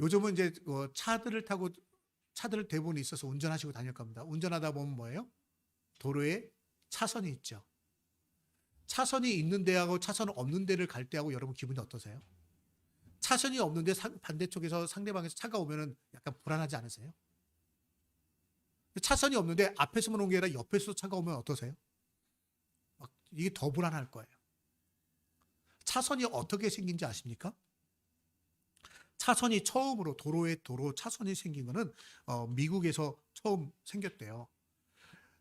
요즘은 이제 차들을 대부분 있어서 운전하시고 다닐 겁니다. 운전하다 보면 뭐예요? 도로에 차선이 있죠. 차선이 있는 데하고 차선 없는 데를 갈 때하고 여러분 기분이 어떠세요? 차선이 없는데 반대쪽에서 상대방에서 차가 오면은 약간 불안하지 않으세요? 차선이 없는데 앞에서만 온 게 아니라 옆에서 차가 오면 어떠세요? 이게 더 불안할 거예요. 차선이 어떻게 생긴지 아십니까? 차선이 처음으로 도로 차선이 생긴 거는 미국에서 처음 생겼대요.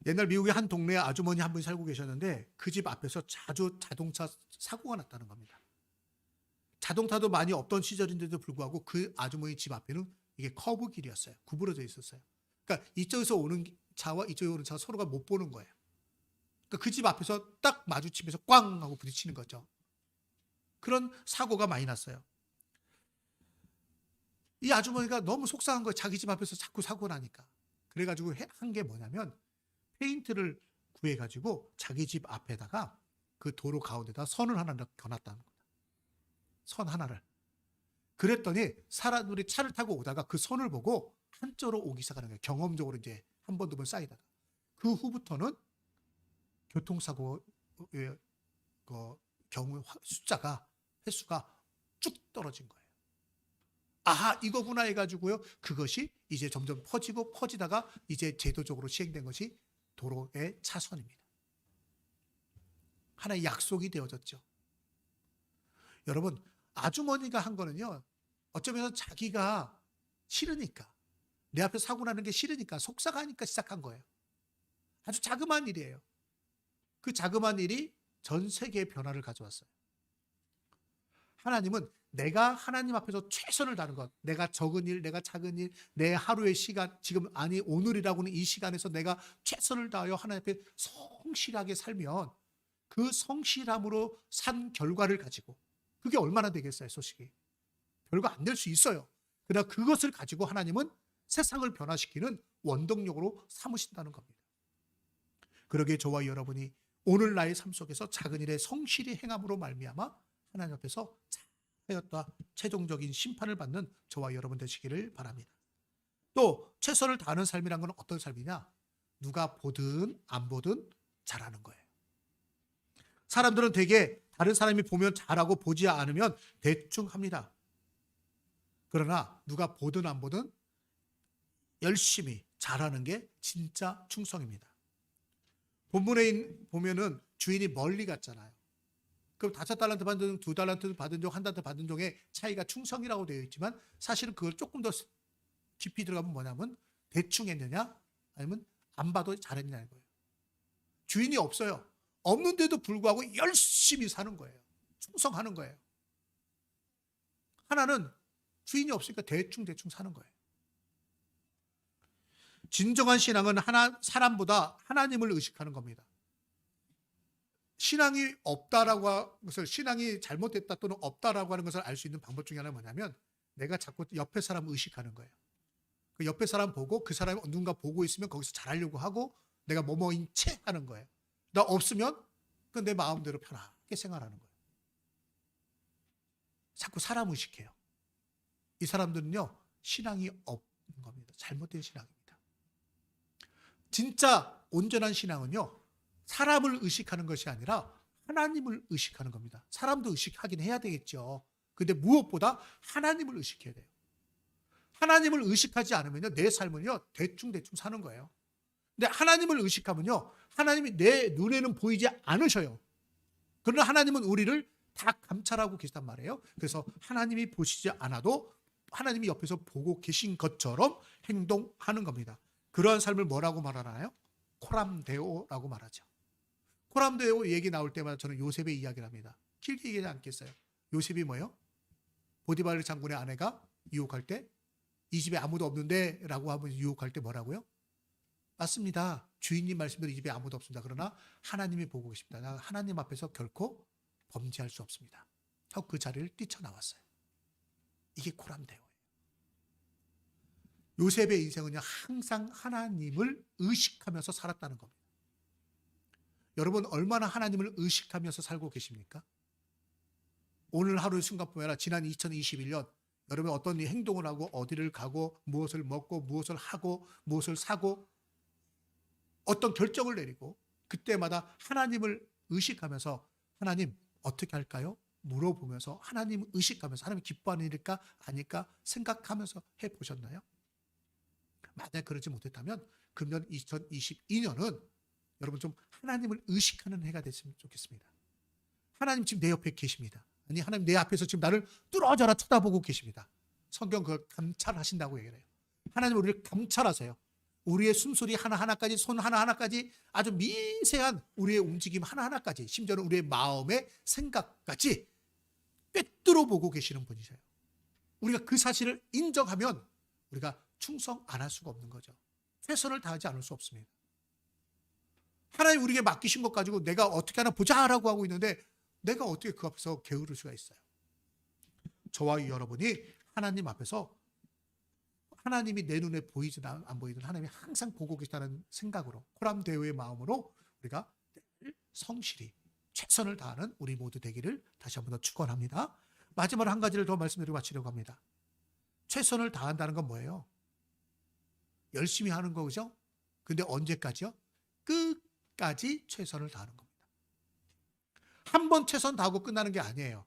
옛날 미국의 한 동네에 아주머니 한 분이 살고 계셨는데 그 집 앞에서 자주 자동차 사고가 났다는 겁니다. 자동차도 많이 없던 시절인데도 불구하고 그 아주머니 집 앞에는 이게 커브 길이었어요. 구부러져 있었어요. 그러니까 이쪽에서 오는 차와 이쪽에 오는 차가 서로가 못 보는 거예요. 그러니까 그 집 앞에서 딱 마주치면서 꽝 하고 부딪히는 거죠. 그런 사고가 많이 났어요. 이 아주머니가 너무 속상한 거예요. 자기 집 앞에서 자꾸 사고 나니까. 그래가지고 한 게 뭐냐면 페인트를 구해가지고 자기 집 앞에다가 그 도로 가운데다 선을 하나 겨놨다는 겁니다. 선 하나를. 그랬더니 사람들이 차를 타고 오다가 그 선을 보고 한쪽으로 오기 시작하는 거예요. 경험적으로 이제 한 번, 두 번 쌓이다가. 그 후부터는 교통사고의 경우 횟수가 쭉 떨어진 거예요. 아하, 이거구나 해가지고요. 그것이 이제 점점 퍼지다가 이제 제도적으로 시행된 것이 도로의 차선입니다. 하나의 약속이 되어졌죠. 여러분, 아주머니가 한 거는요, 어쩌면 자기가 싫으니까, 내 앞에 사고 나는 게 싫으니까, 속상하니까 시작한 거예요. 아주 자그마한 일이에요. 그 자그마한 일이 전 세계의 변화를 가져왔어요. 하나님은 내가 하나님 앞에서 최선을 다하는 것, 내가 적은 일, 내가 작은 일, 내 하루의 시간, 지금 아니 오늘이라고는 이 시간에서 내가 최선을 다하여 하나님 앞에 성실하게 살면 그 성실함으로 산 결과를 가지고, 그게 얼마나 되겠어요, 솔직히. 별거 안 될 수 있어요. 그러나 그것을 가지고 하나님은 세상을 변화시키는 원동력으로 삼으신다는 겁니다. 그러기에 저와 여러분이 오늘 나의 삶 속에서 작은 일에 성실히 행함으로 말미암아 하나님 앞에서 하였다 최종적인 심판을 받는 저와 여러분 되시기를 바랍니다. 또 최선을 다하는 삶이란 건 어떤 삶이냐? 누가 보든 안 보든 잘하는 거예요. 사람들은 되게 다른 사람이 보면 잘하고 보지 않으면 대충 합니다. 그러나 누가 보든 안 보든 열심히 잘하는 게 진짜 충성입니다. 본문에 보면은 주인이 멀리 갔잖아요. 그럼 5달란트 받은 종, 2달란트 받은 종, 1달란트 받은 종의 차이가 충성이라고 되어 있지만 사실은 그걸 조금 더 깊이 들어가면 뭐냐면 대충 했느냐 아니면 안 봐도 잘했느냐는 거예요. 주인이 없어요. 없는데도 불구하고 열심히 사는 거예요. 충성하는 거예요. 하나는 주인이 없으니까 대충 사는 거예요. 진정한 신앙은 사람보다 하나님을 의식하는 겁니다. 신앙이 없다라고 하는 것을, 신앙이 잘못됐다 또는 없다라고 하는 것을 알 수 있는 방법 중에 하나는 뭐냐면 내가 자꾸 옆에 사람을 의식하는 거예요. 그 옆에 사람 보고 그 사람이 누군가 보고 있으면 거기서 잘하려고 하고 내가 뭐뭐인 채 하는 거예요. 나 없으면 그 내 마음대로 편하게 생활하는 거예요. 자꾸 사람 의식해요. 이 사람들은요, 신앙이 없는 겁니다. 잘못된 신앙입니다. 진짜 온전한 신앙은요, 사람을 의식하는 것이 아니라 하나님을 의식하는 겁니다. 사람도 의식하긴 해야 되겠죠. 근데 무엇보다 하나님을 의식해야 돼요. 하나님을 의식하지 않으면요, 내 삶은요, 대충 사는 거예요. 근데 하나님을 의식하면요, 하나님이 내 눈에는 보이지 않으셔요. 그러나 하나님은 우리를 다 감찰하고 계시단 말이에요. 그래서 하나님이 보시지 않아도 하나님이 옆에서 보고 계신 것처럼 행동하는 겁니다. 그러한 삶을 뭐라고 말하나요? 코람데오라고 말하죠. 코람데오 얘기 나올 때마다 저는 요셉의 이야기를 합니다. 길게 얘기하지 않겠어요. 요셉이 뭐예요? 보디발 장군의 아내가 유혹할 때 이 집에 아무도 없는데 라고 하면 유혹할 때 뭐라고요? 맞습니다. 주인님 말씀대로 이 집에 아무도 없습니다. 그러나 하나님이 보고 계십니다. 나 하나님 앞에서 결코 범죄할 수 없습니다. 하고 그 자리를 뛰쳐나왔어요. 이게 코람데오예요. 요셉의 인생은요, 항상 하나님을 의식하면서 살았다는 겁니다. 여러분 얼마나 하나님을 의식하면서 살고 계십니까? 오늘 하루의 순간뿐만 아니라 지난 2021년 여러분 어떤 행동을 하고 어디를 가고 무엇을 먹고 무엇을 하고 무엇을 사고 어떤 결정을 내리고 그때마다 하나님을 의식하면서 하나님 어떻게 할까요? 물어보면서 하나님 의식하면서 하나님 기뻐하는 일일까 아닐까 생각하면서 해보셨나요? 만약 그러지 못했다면 금년 2022년은 여러분 좀 하나님을 의식하는 해가 됐으면 좋겠습니다. 하나님 지금 내 옆에 계십니다. 아니 하나님 내 앞에서 지금 나를 뚫어져라 쳐다보고 계십니다. 성경 그걸 감찰하신다고 얘기를 해요. 하나님 우리를 감찰하세요. 우리의 숨소리 하나하나까지 손 하나하나까지 아주 미세한 우리의 움직임 하나하나까지 심지어는 우리의 마음의 생각까지 꿰뚫어 보고 계시는 분이세요. 우리가 그 사실을 인정하면 우리가 충성 안 할 수가 없는 거죠. 최선을 다하지 않을 수 없습니다. 하나님 우리에게 맡기신 것 가지고 내가 어떻게 하나 보자라고 하고 있는데 내가 어떻게 그 앞에서 게으를 수가 있어요. 저와 여러분이 하나님 앞에서 하나님이 내 눈에 보이든 안 보이든 하나님이 항상 보고 계시다는 생각으로 코람데오의 마음으로 우리가 성실히 최선을 다하는 우리 모두 되기를 다시 한번 더 축원합니다. 마지막으로 한 가지를 더 말씀드리고 마치려고 합니다. 최선을 다한다는 건 뭐예요? 열심히 하는 거죠. 근데 언제까지요? 끝까지 최선을 다하는 겁니다. 한 번 최선 다하고 끝나는 게 아니에요.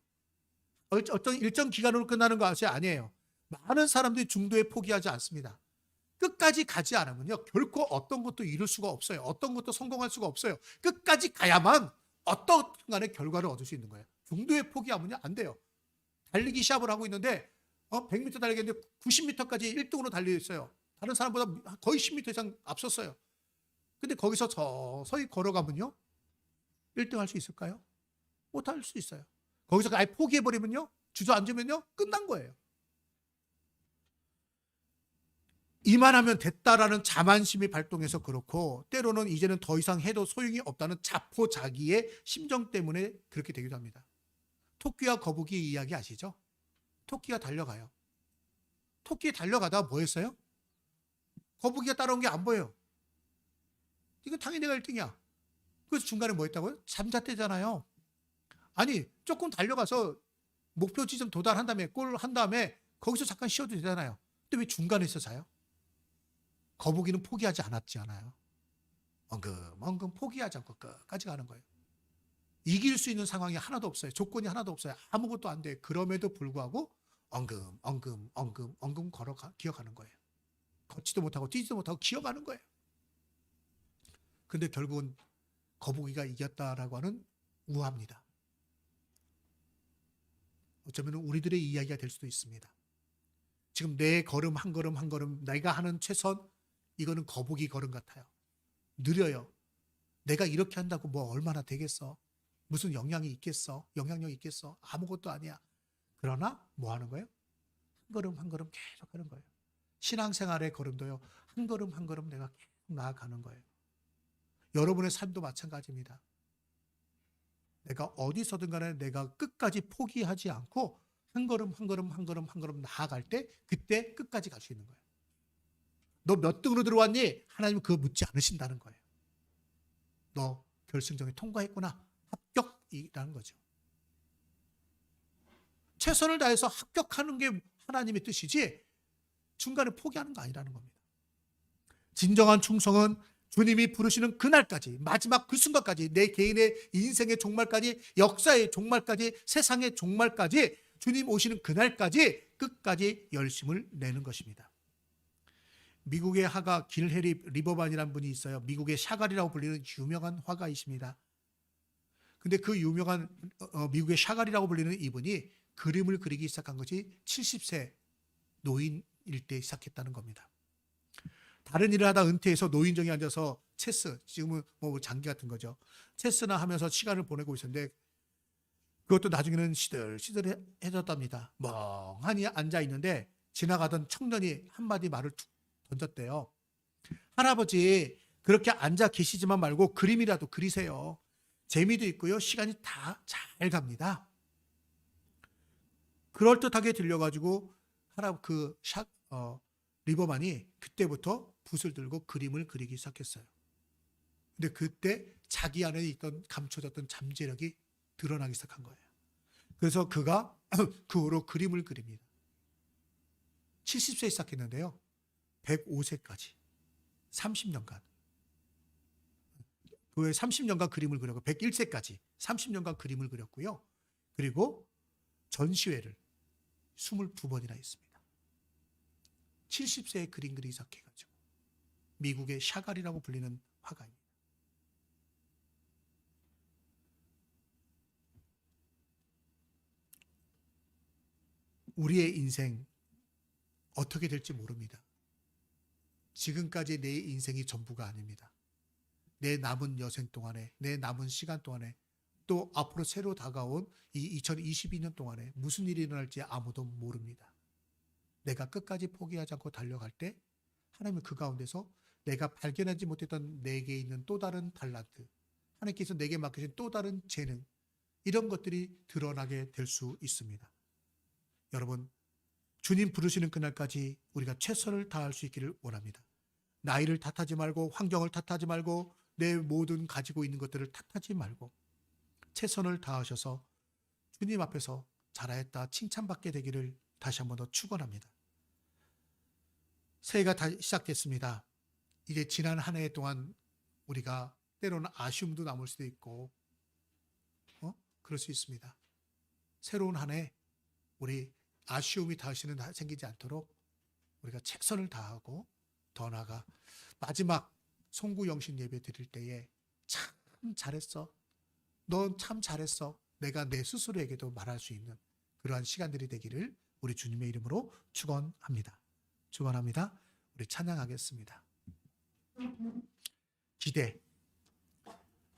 어떤 일정 기간으로 끝나는 것이 아니에요. 많은 사람들이 중도에 포기하지 않습니다. 끝까지 가지 않으면요, 결코 어떤 것도 이룰 수가 없어요. 어떤 것도 성공할 수가 없어요. 끝까지 가야만 어떤 순간에 결과를 얻을 수 있는 거예요. 중도에 포기하면요, 안 돼요. 달리기 시합을 하고 있는데 100m 달리기했는데 90m까지 1등으로 달려있어요. 다른 사람보다 거의 10m 이상 앞섰어요. 근데 거기서 서서히 걸어가면요, 1등 할 수 있을까요? 못 할 수 있어요. 거기서 아예 포기해버리면요, 주저앉으면요, 끝난 거예요. 이만하면 됐다라는 자만심이 발동해서 그렇고 때로는 이제는 더 이상 해도 소용이 없다는 자포자기의 심정 때문에 그렇게 되기도 합니다. 토끼와 거북이 이야기 아시죠? 토끼가 달려가요. 토끼 달려가다가 뭐 했어요? 거북이가 따라온 게 안 보여요. 이거 당연히 내가 1등이야. 그래서 중간에 뭐 했다고요? 잠잤대잖아요. 아니 조금 달려가서 목표 지점 도달한 다음에 골 한 다음에 거기서 잠깐 쉬어도 되잖아요. 근데 왜 중간에서 자요? 거북이는 포기하지 않았잖아요. 엉금 포기하지 않고 끝까지 가는 거예요. 이길 수 있는 상황이 하나도 없어요. 조건이 하나도 없어요. 아무것도 안 돼. 그럼에도 불구하고 엉금 기어가는 거예요. 걷지도 못하고 뛰지도 못하고 기어가는 거예요. 근데 결국은 거북이가 이겼다라고 하는 우화입니다. 어쩌면 우리들의 이야기가 될 수도 있습니다. 지금 내 걸음 한 걸음 한 걸음 내가 하는 최선, 이거는 거북이 걸음 같아요. 느려요. 내가 이렇게 한다고 뭐 얼마나 되겠어? 무슨 영향이 있겠어? 영향력이 있겠어? 아무것도 아니야. 그러나 뭐 하는 거예요? 한 걸음 한 걸음 계속 하는 거예요. 신앙생활의 걸음도요. 한 걸음 한 걸음 내가 계속 나아가는 거예요. 여러분의 삶도 마찬가지입니다. 내가 어디서든 간에 내가 끝까지 포기하지 않고 한 걸음 한 걸음 한 걸음 한 걸음 나아갈 때 그때 끝까지 갈 수 있는 거예요. 너 몇 등으로 들어왔니? 하나님은 그거 묻지 않으신다는 거예요. 너 결승전에 통과했구나. 합격이라는 거죠. 최선을 다해서 합격하는 게 하나님의 뜻이지 중간에 포기하는 거 아니라는 겁니다. 진정한 충성은 주님이 부르시는 그날까지, 마지막 그 순간까지, 내 개인의 인생의 종말까지, 역사의 종말까지, 세상의 종말까지, 주님 오시는 그날까지 끝까지 열심을 내는 것입니다. 미국의 화가 길헤리 리버반이라는 분이 있어요. 미국의 샤갈이라고 불리는 유명한 화가이십니다. 근데 그 유명한 미국의 샤갈이라고 불리는 이분이 그림을 그리기 시작한 것이 70세 노인일 때 시작했다는 겁니다. 다른 일을 하다 은퇴해서 노인정에 앉아서 체스, 지금은 뭐 장기 같은 거죠. 체스나 하면서 시간을 보내고 있었는데 그것도 나중에는 시들시들해졌답니다. 멍하니 앉아 있는데 지나가던 청년이 한마디 말을 툭 던졌대요. 할아버지, 그렇게 앉아 계시지만 말고 그림이라도 그리세요. 재미도 있고요. 시간이 다 잘 갑니다. 그럴듯하게 들려가지고 리버만이 그때부터 붓을 들고 그림을 그리기 시작했어요. 근데 그때 자기 안에 있던 감춰졌던 잠재력이 드러나기 시작한 거예요. 그래서 그가 그 후로 그림을 그립니다. 70세에 시작했는데요. 105세까지 30년간 그 후에 30년간 그림을 그렸고 101세까지 30년간 그림을 그렸고요. 그리고 전시회를 22번이나 했습니다. 70세에 그림 그리기 시작해가지고 미국의 샤갈이라고 불리는 화가입니다. 우리의 인생 어떻게 될지 모릅니다. 지금까지 내 인생이 전부가 아닙니다. 내 남은 여생 동안에, 내 남은 시간 동안에, 또 앞으로 새로 다가온 이 2022년 동안에 무슨 일이 일어날지 아무도 모릅니다. 내가 끝까지 포기하지 않고 달려갈 때 하나님은 그 가운데서 내가 발견하지 못했던 내게 있는 또 다른 달란트, 하나님께서 내게 맡기신 또 다른 재능, 이런 것들이 드러나게 될 수 있습니다. 여러분, 주님 부르시는 그날까지 우리가 최선을 다할 수 있기를 원합니다. 나이를 탓하지 말고, 환경을 탓하지 말고, 내 모든 가지고 있는 것들을 탓하지 말고 최선을 다하셔서 주님 앞에서 잘하였다 칭찬받게 되기를 다시 한 번 더 축원합니다. 새해가 다시 시작됐습니다. 이제 지난 한 해 동안 우리가 때로는 아쉬움도 남을 수도 있고 그럴 수 있습니다. 새로운 한 해 우리 아쉬움이 다시는 생기지 않도록 우리가 최선을 다하고 더 나아가 마지막 송구영신 예배 드릴 때에 참 잘했어. 넌 참 잘했어. 내가 내 스스로에게도 말할 수 있는 그러한 시간들이 되기를 우리 주님의 이름으로 축원합니다. 축원합니다. 우리 찬양하겠습니다. 기대.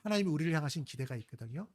하나님이 우리를 향하신 기대가 있거든요.